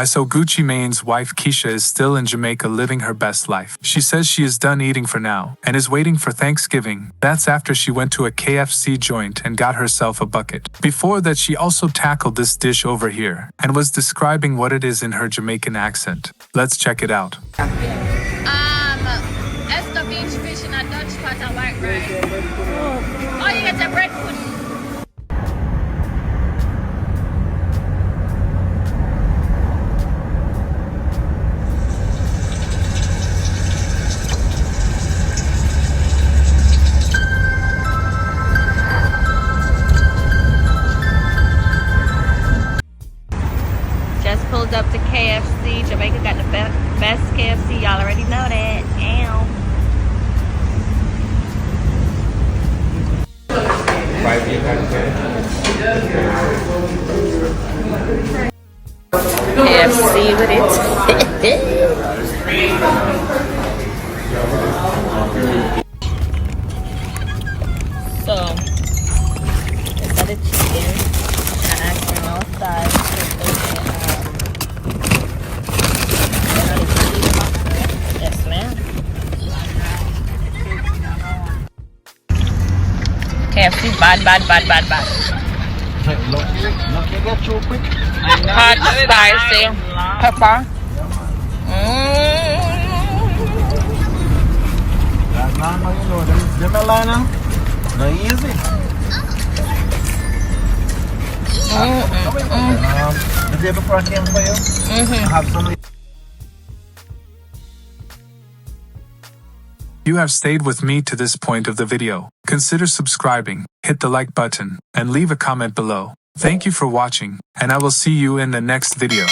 So Gucci Mane's wife Keyshia is still in Jamaica living her best life. She says she is done eating for now and is waiting for Thanksgiving. That's after she went to a KFC joint and got herself a bucket. Before that, she also tackled this dish over here and was describing what it is in her Jamaican accent. Let's check it out. Extra beach fish in a Dutch pot and white rice. Oh, you get a bread pudding. Just pulled up to KFC. Jamaica got the best KFC. Y'all already know that. Ow. KFC with it. So, it's got a chicken. I asked for no size. Yes, ma'am. KFC bad. Hot, spicy, pepper. That's normal, you know. Them Atlanta, no easy. The day before I came for you, I have some. You have stayed with me to this point of the video. Consider subscribing, hit the like button, and leave a comment below. Thank you for watching, and I will see you in the next video.